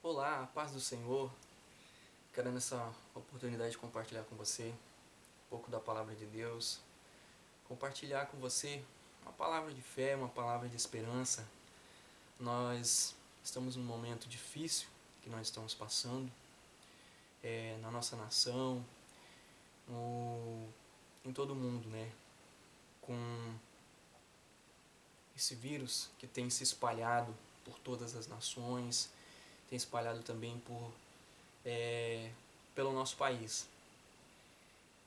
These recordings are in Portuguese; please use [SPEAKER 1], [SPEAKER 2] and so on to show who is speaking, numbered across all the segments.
[SPEAKER 1] Olá, a paz do Senhor. Quero nessa oportunidade de compartilhar com você um pouco da palavra de Deus, compartilhar com você uma palavra de fé, uma palavra de esperança. Nós estamos num momento difícil que nós estamos passando na nossa nação, em todo o mundo, né? Com esse vírus que tem se espalhado por todas as nações, tem espalhado também pelo nosso país.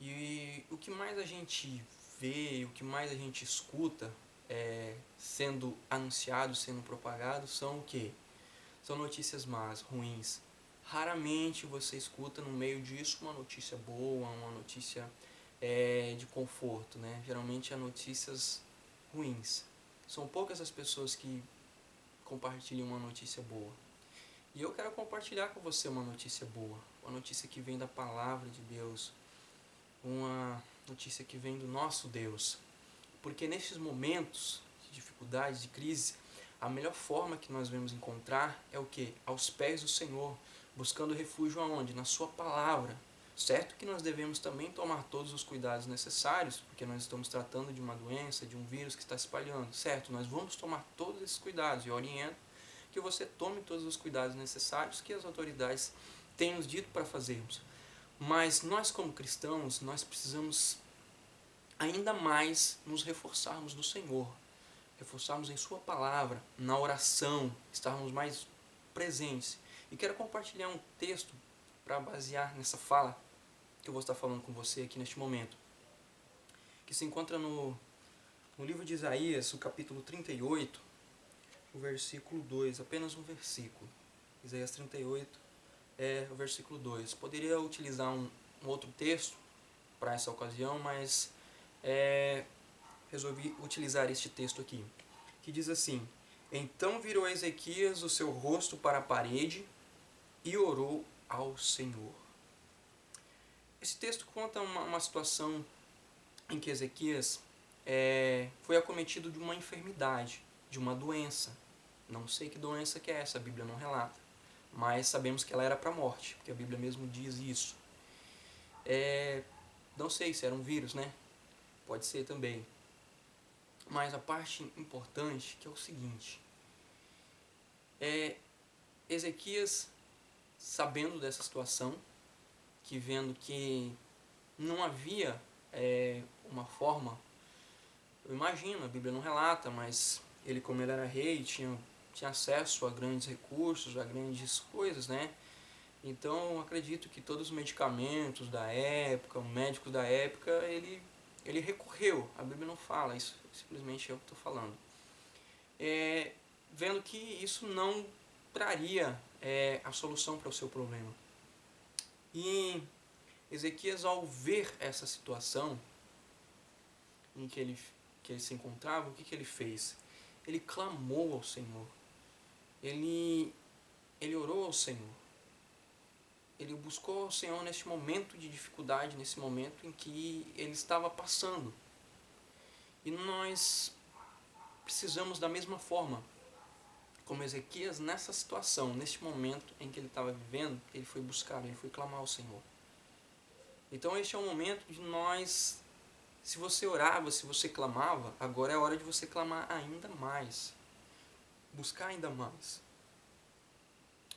[SPEAKER 1] E o que mais a gente vê, o que mais a gente escuta sendo anunciado, sendo propagado, são o quê? São notícias más, ruins. Raramente você escuta no meio disso uma notícia boa, uma notícia de conforto, né? Geralmente é notícias ruins. São poucas as pessoas que compartilham uma notícia boa. E eu quero compartilhar com você uma notícia boa, uma notícia que vem da palavra de Deus, uma notícia que vem do nosso Deus. Porque nesses momentos de dificuldade, de crise, a melhor forma que nós vamos encontrar é o quê? Aos pés do Senhor, buscando refúgio aonde? Na sua palavra. Certo que nós devemos também tomar todos os cuidados necessários, porque nós estamos tratando de uma doença, de um vírus que está se espalhando. Certo, nós vamos tomar todos esses cuidados e eu oriento que você tome todos os cuidados necessários que as autoridades têm nos dito para fazermos. Mas nós como cristãos, nós precisamos ainda mais nos reforçarmos no Senhor, reforçarmos em sua palavra, na oração, estarmos mais presentes. E quero compartilhar um texto para basear nessa fala que eu vou estar falando com você aqui neste momento, que se encontra no livro de Isaías, o capítulo 38, o versículo 2, apenas um versículo. Isaías 38, o versículo 2. Poderia utilizar um outro texto para essa ocasião, mas resolvi utilizar este texto aqui, que diz assim: Então virou Ezequias o seu rosto para a parede e orou ao Senhor. Esse texto conta uma situação em que Ezequias foi acometido de uma enfermidade, de uma doença. Não sei que doença que é essa, a Bíblia não relata, mas sabemos que ela era para a morte, porque a Bíblia mesmo diz isso. Não sei se era um vírus, né? Pode ser também. Mas a parte importante que é o seguinte: Ezequias, sabendo dessa situação, que vendo que não havia uma forma, eu imagino, a Bíblia não relata, mas ele, como ele era rei, tinha acesso a grandes recursos, a grandes coisas, né? Então acredito que todos os medicamentos da época, os médicos da época, ele recorreu. A Bíblia não fala, isso simplesmente eu estou falando. Vendo que isso não traria a solução para o seu problema. E Ezequias, ao ver essa situação em que ele se encontrava, o que ele fez? Ele clamou ao Senhor. Ele orou ao Senhor. Ele buscou ao Senhor neste momento de dificuldade, nesse momento em que ele estava passando. E nós precisamos da mesma forma, como Ezequias, nessa situação, neste momento em que ele estava vivendo, ele foi buscar, ele foi clamar ao Senhor. Então este é o momento de nós, se você orava, se você clamava, agora é a hora de você clamar ainda mais, buscar ainda mais.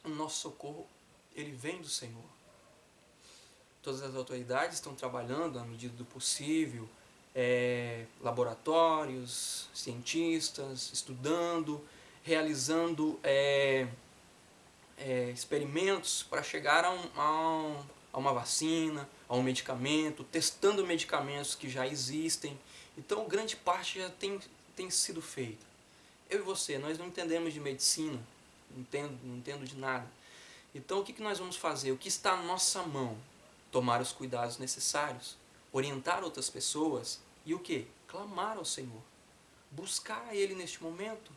[SPEAKER 1] O nosso socorro, ele vem do Senhor. Todas as autoridades estão trabalhando à medida do possível, laboratórios, cientistas, estudando, realizando experimentos para chegar a uma vacina, a um medicamento, testando medicamentos que já existem. Então, grande parte já tem sido feita. Eu e você, nós não entendemos de medicina, não entendo de nada. Então, o que nós vamos fazer? O que está na nossa mão? Tomar os cuidados necessários, orientar outras pessoas e o quê? Clamar ao Senhor. Buscar a Ele neste momento.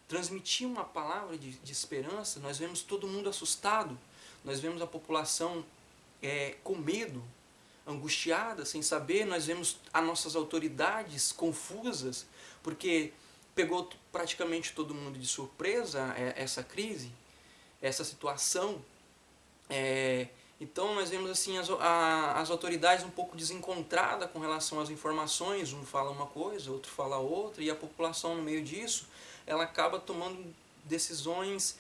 [SPEAKER 1] Transmitir uma palavra de esperança. Nós vemos todo mundo assustado. Nós vemos a população com medo, angustiada, sem saber. Nós vemos as nossas autoridades confusas, porque pegou praticamente todo mundo de surpresa essa crise. essa situação. Então nós vemos assim as autoridades um pouco desencontradas com relação às informações, um fala uma coisa, outro fala outra, e a população no meio disso, ela acaba tomando decisões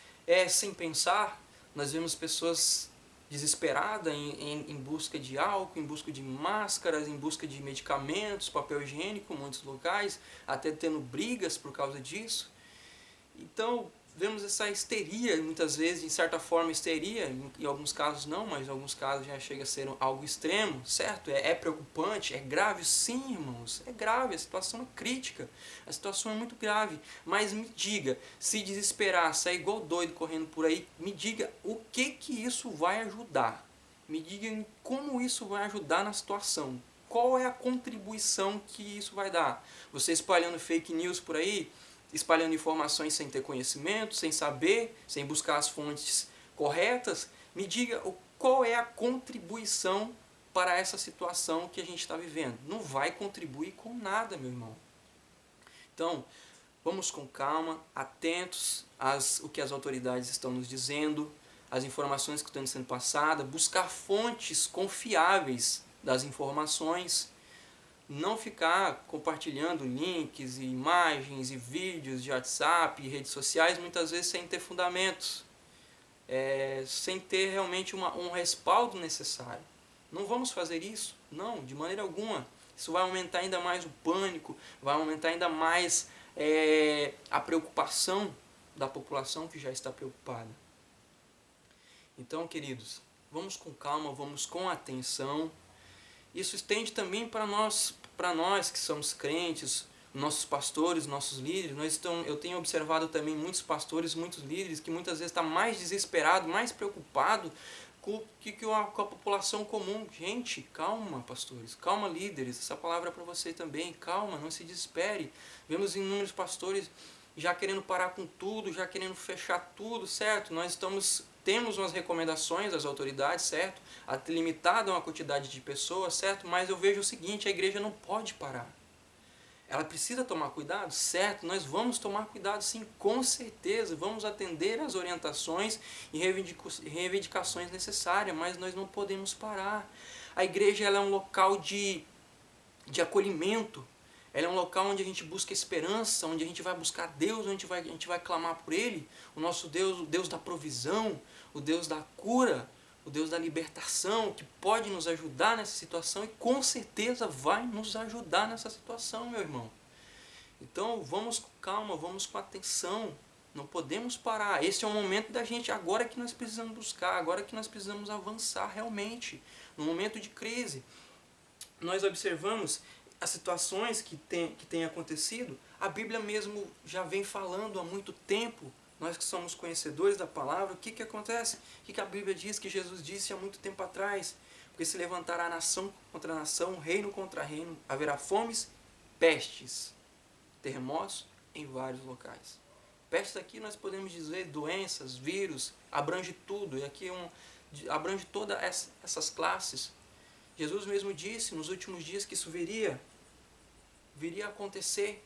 [SPEAKER 1] sem pensar. Nós vemos pessoas desesperadas em busca de álcool, em busca de máscaras, em busca de medicamentos, papel higiênico em muitos locais, até tendo brigas por causa disso. Então, vemos essa histeria, muitas vezes, de certa forma histeria, em alguns casos não, mas em alguns casos já chega a ser algo extremo, certo? É preocupante, é grave, sim, irmãos, é grave, a situação é crítica, a situação é muito grave, mas me diga, se desesperar, sair igual doido correndo por aí, me diga o que isso vai ajudar, me diga como isso vai ajudar na situação, qual é a contribuição que isso vai dar? Você espalhando fake news por aí, espalhando informações sem ter conhecimento, sem saber, sem buscar as fontes corretas, me diga qual é a contribuição para essa situação que a gente está vivendo. Não vai contribuir com nada, meu irmão. Então, vamos com calma, atentos o que as autoridades estão nos dizendo, as informações que estão sendo passadas, buscar fontes confiáveis das informações, não ficar compartilhando links e imagens e vídeos de WhatsApp e redes sociais, muitas vezes sem ter fundamentos, sem ter realmente um respaldo necessário. Não vamos fazer isso? Não, de maneira alguma. Isso vai aumentar ainda mais o pânico, vai aumentar ainda mais a preocupação da população que já está preocupada. Então, queridos, vamos com calma, vamos com atenção. Isso estende também para nós que somos crentes, nossos pastores, nossos líderes. Eu tenho observado também muitos pastores, muitos líderes que muitas vezes estão mais desesperados, mais preocupados com a população comum. Gente, calma, pastores, calma, líderes, essa palavra é para você também, calma, não se desespere. Vemos inúmeros pastores já querendo parar com tudo, já querendo fechar tudo, certo? Temos umas recomendações das autoridades, certo? Limitada a uma quantidade de pessoas, certo? Mas eu vejo o seguinte, a igreja não pode parar. Ela precisa tomar cuidado, certo? Nós vamos tomar cuidado sim, com certeza. Vamos atender às orientações e reivindicações necessárias, mas nós não podemos parar. A igreja ela é um local de acolhimento. Ela é um local onde a gente busca esperança, onde a gente vai buscar Deus, onde a gente vai clamar por Ele. O nosso Deus, o Deus da provisão, o Deus da cura, o Deus da libertação, que pode nos ajudar nessa situação e com certeza vai nos ajudar nessa situação, meu irmão. Então vamos com calma, vamos com atenção, não podemos parar. Esse é o momento da gente, agora que nós precisamos buscar, agora que nós precisamos avançar realmente, no momento de crise. Nós observamos as situações que tem acontecido, a Bíblia mesmo já vem falando há muito tempo. Nós que somos conhecedores da palavra, o que acontece? O que a Bíblia diz, que Jesus disse há muito tempo atrás? Porque se levantará nação contra nação, reino contra reino, haverá fomes, pestes, terremotos em vários locais. Pestes aqui nós podemos dizer doenças, vírus, abrange tudo, e aqui abrange todas essas classes. Jesus mesmo disse nos últimos dias que isso viria a acontecer.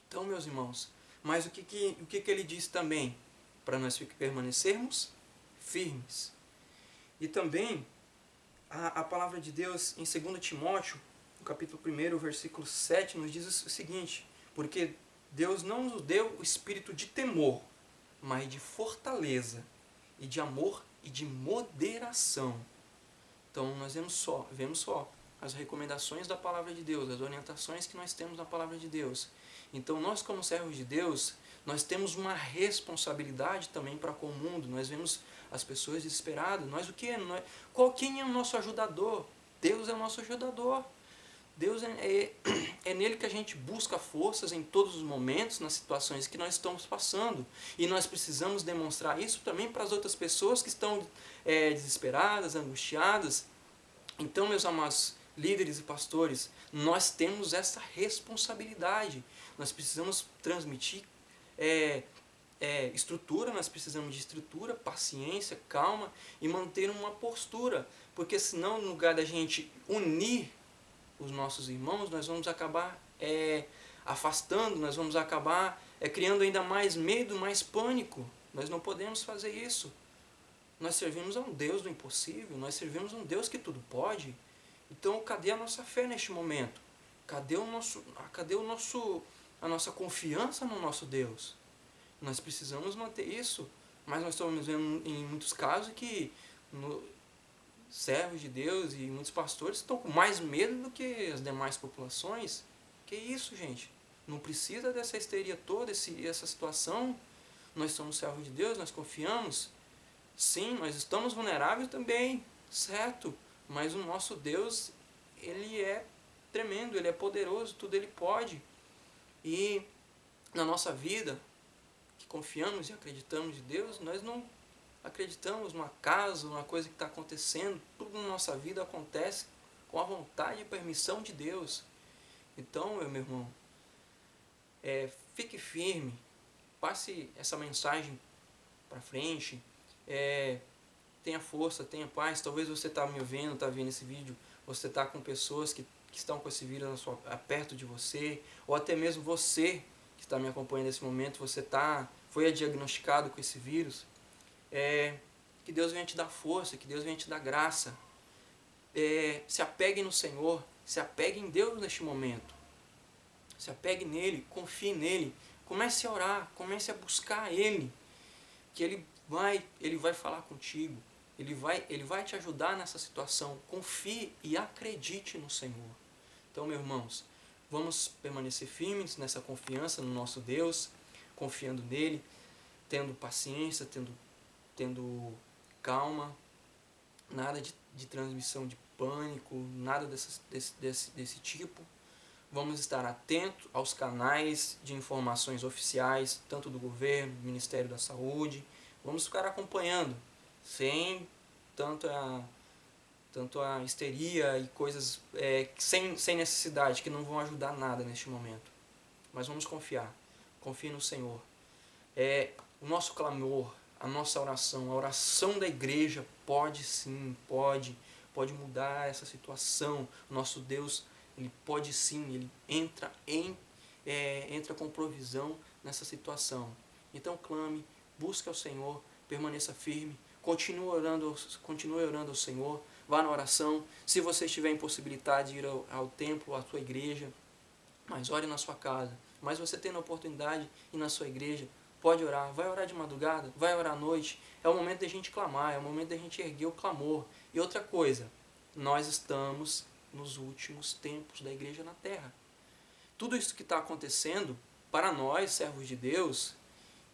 [SPEAKER 1] Então, meus irmãos, mas o que ele diz também? Para nós permanecermos firmes. E também, a palavra de Deus em 2 Timóteo, no capítulo 1, versículo 7, nos diz o seguinte: porque Deus não nos deu o espírito de temor, mas de fortaleza, e de amor e de moderação. Então, nós vemos só as recomendações da palavra de Deus, as orientações que nós temos na palavra de Deus. Então, nós como servos de Deus, nós temos uma responsabilidade também para com o mundo. Nós vemos as pessoas desesperadas. Quem é o nosso ajudador? Deus é o nosso ajudador. Deus é nele que a gente busca forças em todos os momentos, nas situações que nós estamos passando. E nós precisamos demonstrar isso também para as outras pessoas que estão desesperadas, angustiadas. Então, meus amados líderes e pastores, nós temos essa responsabilidade. Nós precisamos transmitir estrutura, nós precisamos de estrutura, paciência, calma e manter uma postura. Porque senão, no lugar da gente unir os nossos irmãos, nós vamos acabar afastando, nós vamos acabar criando ainda mais medo, mais pânico. Nós não podemos fazer isso. Nós servimos a um Deus do impossível, nós servimos a um Deus que tudo pode. Então, cadê a nossa fé neste momento? Cadê a nossa confiança no nosso Deus? Nós precisamos manter isso, mas nós estamos vendo em muitos casos que servos de Deus e muitos pastores estão com mais medo do que as demais populações. Que isso, gente? Não precisa dessa histeria toda, essa situação. Nós somos servos de Deus, nós confiamos. Sim, nós estamos vulneráveis também, certo? Mas o nosso Deus, Ele é tremendo, Ele é poderoso, tudo Ele pode. E na nossa vida, que confiamos e acreditamos em Deus, nós não acreditamos no acaso, numa coisa que está acontecendo. Tudo na nossa vida acontece com a vontade e permissão de Deus. Então, meu irmão, fique firme, passe essa mensagem para frente, tenha força, tenha paz. Talvez você está me ouvindo, está vendo esse vídeo, você está com pessoas que estão com esse vírus perto de você, ou até mesmo você que está me acompanhando nesse momento, foi diagnosticado com esse vírus. Que Deus venha te dar força, que Deus venha te dar graça. Se apegue no Senhor, se apegue em Deus neste momento. Se apegue nele, confie nele. Comece a orar, comece a buscar Ele. Que Ele vai falar contigo. Ele vai te ajudar nessa situação. Confie e acredite no Senhor. Então, meus irmãos, vamos permanecer firmes nessa confiança no nosso Deus, confiando nele, tendo paciência, tendo calma, nada de transmissão de pânico, nada desse tipo. Vamos estar atentos aos canais de informações oficiais, tanto do governo, do Ministério da Saúde. Vamos ficar acompanhando, sem tanto a histeria e coisas sem necessidade, que não vão ajudar nada neste momento. Mas vamos confiar, confie no Senhor. O nosso clamor, a nossa oração, a oração da igreja pode sim, pode mudar essa situação. Nosso Deus, Ele pode sim, Ele entra com provisão nessa situação. Então clame, busque ao Senhor, permaneça firme, continue orando ao Senhor, vá na oração. Se você estiver impossibilitado de ir ao templo, à sua igreja, mas ore na sua casa. Mas você tendo a oportunidade de ir na sua igreja, pode orar, vai orar de madrugada, vai orar à noite. É o momento da gente clamar, é o momento da gente erguer o clamor. E outra coisa, nós estamos nos últimos tempos da igreja na terra. Tudo isso que está acontecendo, para nós, servos de Deus,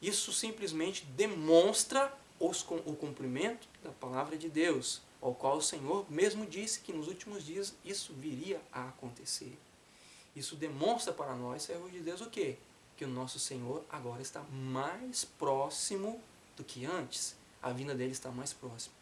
[SPEAKER 1] isso simplesmente demonstra o cumprimento da palavra de Deus, ao qual o Senhor mesmo disse que nos últimos dias isso viria a acontecer. Isso demonstra para nós, servos de Deus, o quê? Que o nosso Senhor agora está mais próximo do que antes. A vinda dele está mais próxima.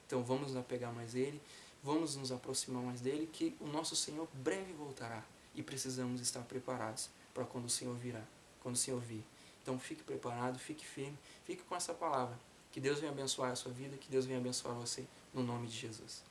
[SPEAKER 1] Então vamos nos apegar mais a Ele, vamos nos aproximar mais dele, que o nosso Senhor breve voltará. E precisamos estar preparados para quando o Senhor virá, quando o Senhor vir. Então fique preparado, fique firme, fique com essa palavra. Que Deus venha abençoar a sua vida, que Deus venha abençoar você, no nome de Jesus.